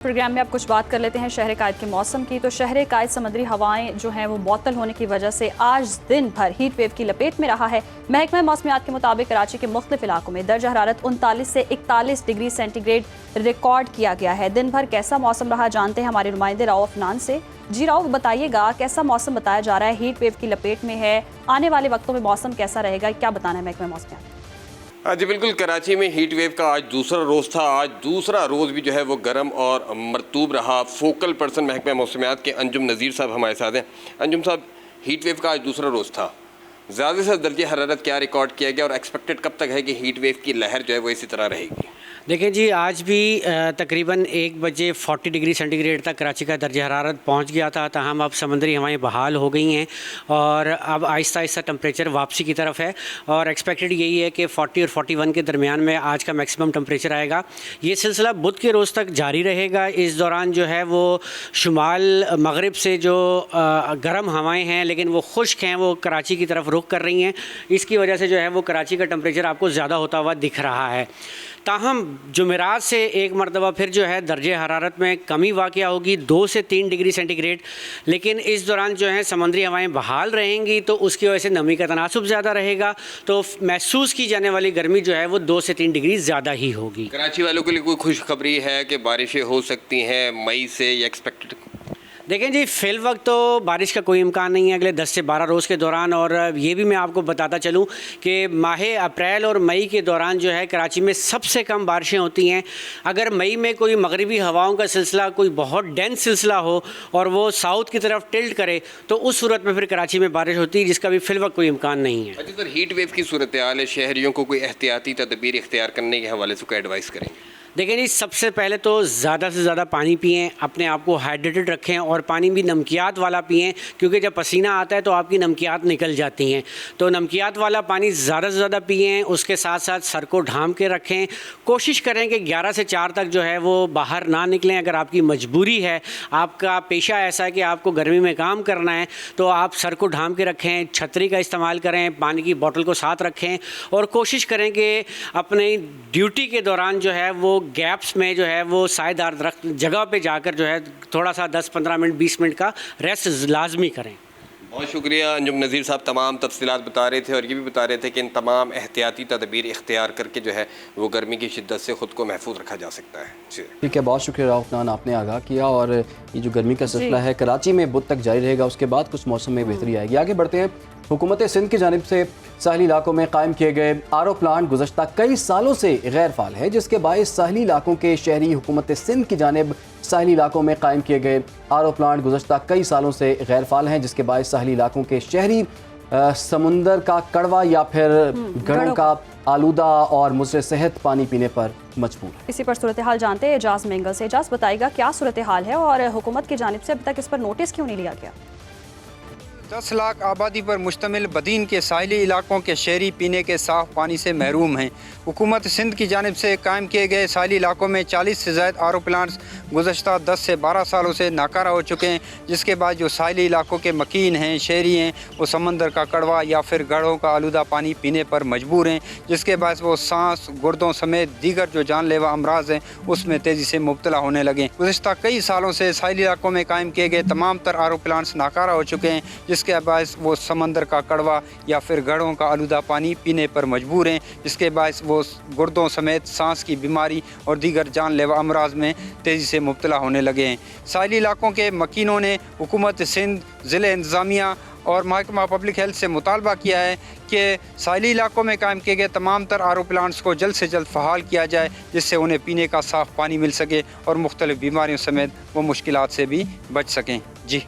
Programme में अब कुछ बात कर लेते हैं शहर कायद के मौसम की। तो शहर कायद समुद्री हवाएं जो हैं वो मुअत्तल होने की वजह से आज दिन भर हीट वेव की लपेट में रहा है। महकमा मौसमियात के मुताबिक कराची के मुख्तलिफ इलाकों में दर्जा हरारत 39 से 41 डिग्री सेंटीग्रेड रिकॉर्ड किया गया है। दिन भर कैसा मौसम रहा जानते हैं हमारे नुमाइंदे राव अफनान से। जी राव, बताइएगा कैसा मौसम बताया जा रहा है, हीट वेव की लपेट में है, आने वाले वक्तों में मौसम कैसा रहेगा, क्या बताना है महकमा मौसमियात? जी बिल्कुल, कराची में हीट वेव का आज दूसरा रोज़ था। आज दूसरा रोज़ भी जो है वो गर्म और मरतूब रहा। फोकल पर्सन महकमा मौसमियात के अंजुम नज़ीर साहब हमारे साथ हैं। अंजुम साहब, हीट वेव का आज दूसरा रोज़ था, ज़्यादा से ज़्यादा दर्जे हरारत क्या रिकॉर्ड किया गया और एक्सपेक्टेड कब तक है कि हीट वेव की लहर जो है वो इसी तरह रहेगी? देखिए जी, आज भी तकरीबन 1 बजे 40 डिग्री सेंटीग्रेड तक कराची का दर्जा हरारत पहुंच गया था। ताहम अब समंदरी हवाएं बहाल हो गई हैं और अब आहिस्ता आहिस्ता टेम्परेचर वापसी की तरफ है और एक्सपेक्टेड यही है कि 40 और 41 के दरमियान में आज का मैक्सिमम टेम्परेचर आएगा। ये सिलसिला बुध के रोज़ तक जारी रहेगा। इस दौरान जो है वो शुमाल मगरिब से जो गर्म हवाएँ हैं लेकिन वो खुश्क हैं, वो कराची की तरफ रुख कर रही हैं। इसकी वजह से जो है वो कराची का टेम्परेचर आपको ज़्यादा होता हुआ दिख रहा है। ताहम जुमेरात से एक मरतबा फिर जो है दर्जे हरारत में कमी वाक़या होगी 2 से 3 डिग्री सेंटीग्रेड, लेकिन इस दौरान जो है समुद्री हवाएं बहाल रहेंगी तो उसकी वजह से नमी का तनासुब ज़्यादा रहेगा, तो महसूस की जाने वाली गर्मी जो है वो 2 से 3 डिग्री ज़्यादा ही होगी। कराची वालों के लिए कोई खुशखबरी है कि बारिशें हो सकती हैं मई से या एक्सपेक्टेड? देखें जी, फ़िल वक्त तो बारिश का कोई इम्कान नहीं है अगले 10 से 12 रोज़ के दौरान। और ये भी मैं आपको बताता चलूँ कि माह अप्रैल और मई के दौरान जो है कराची में सबसे कम बारिशें होती हैं। अगर मई में कोई मगरिबी हवाओं का सिलसिला कोई बहुत डेंस सिलसिला हो और वो साउथ की तरफ टिल्ट करे तो उस सूरत में फिर कराची में बारिश होती है, जिसका भी फ़िल वक्त कोई इम्कान नहीं है। अच्छा सर, हीट वेव की सूरत हाल है, शहरियों को कोई एहतियाती तदबीर इख्तियार करने के हवाले से कोई एडवाइस करेंगे? देखिए जी, सबसे पहले तो ज़्यादा से ज़्यादा पानी पिएं, अपने आप को हाइड्रेटेड रखें और पानी भी नमकियात वाला पिएं, क्योंकि जब पसीना आता है तो आपकी नमकियात निकल जाती हैं। तो नमकियात वाला पानी ज़्यादा से ज़्यादा पिएं। उसके साथ साथ सर को ढांप के रखें। कोशिश करें कि 11 से 4 तक जो है वो बाहर ना निकलें। अगर आपकी मजबूरी है, आपका पेशा ऐसा है कि आपको गर्मी में काम करना है, तो आप सर को ढांप के रखें, छतरी का इस्तेमाल करें, पानी की बोतल को साथ रखें और कोशिश करें कि अपनी ड्यूटी के दौरान जो है वो गैप्स में जो है वो सायेदार दरख्त जगह पे जाकर जो है थोड़ा सा 10-15 मिनट 20 मिनट का रेस्ट लाजमी करें। बहुत शुक्रिया। अंजुम नज़ीर साहब तमाम तफसीलात बता रहे थे और ये भी बता रहे थे कि इन तमाम एहतियाती तदबीर इख्तियार करके जो है वो गर्मी की शिद्दत से ख़ुद को महफूज रखा जा सकता है। जी ठीक है, बहुत शुक्रिया राउफनान, आपने आगाह किया। और ये जो गर्मी का सिलसिला है कराची में बुध तक जारी रहेगा, उसके बाद कुछ मौसम में बेहतरी आएगी। आगे बढ़ते हैं। हुकूमत सिंध की जानिब से साहली इलाकों में कायम किए गए आरओ प्लांट गुज़श्ता कई सालों से गैर फाल है, जिसके बायस साहली इलाकों के शहरी हुकूमत सिंध की जानिब साहली इलाकों में कायम किए गए आरओ प्लांट गुज़श्ता कई सालों से गैर फाल हैं, जिसके बायस साहली इलाकों के शहरी समुंदर का कड़वा या फिर घड़ों का आलूदा और मुज़र सेहत पानी पीने पर मजबूर है। इसी पर सूरत हाल जानते हैं एजाज मेंगल से। एजाज, बताएगा क्या सूरत हाल है और हुकूमत की जानिब से अभी तक इस पर नोटिस क्यों नहीं लिया गया? 10 लाख आबादी पर मुश्तमिल बदीन के साहिली इलाकों के शहरी पीने के साफ़ पानी से महरूम हैं। हुकूमत सिंध की जानिब से कायम किए गए साहिली इलाकों में 40 से ज़ायद आर ओ प्लांट्स गुज़श्ता 10 से 12 सालों से नाकारा हो चुके हैं, जिसके बाद जो साहिली इलाकों के मकीन हैं, शहरी हैं, वो समंदर का कड़वा या फिर गढ़ों का आलूदा पानी पीने पर मजबूर हैं, जिसके बाद वो सांस, गुर्दों समेत दीगर जो जानलेवा अमराज हैं उसमें तेज़ी से मुब्तला होने लगे। गुज़श्ता कई सालों से साहिली इलाकों में कायम किए गए तमाम तर आर ओ प्लांट्स नाकारा हो चुके हैं, जिसके बायस वो समंदर का कड़वा या फिर गढ़ों का आलूदा पानी पीने पर मजबूर हैं, जिसके बायस वो गुर्दों समेत सांस की बीमारी और दीगर जानलेवा अमराज में तेज़ी से मुब्तला होने लगे हैं। साहिली इलाकों के मकीनों ने हुकूमत सिंध, ज़िले इंतज़ामिया और महकमा पब्लिक हेल्थ से मुतालबा किया है कि साहिली इलाकों में कायम किए गए तमाम तर आर ओ प्लांट्स को जल्द से जल्द फ़हाल किया जाए, जिससे उन्हें पीने का साफ़ पानी मिल सके और मुख्तलिफ़ बीमारियों समेत वो मुश्किलात से भी बच सकें। जी।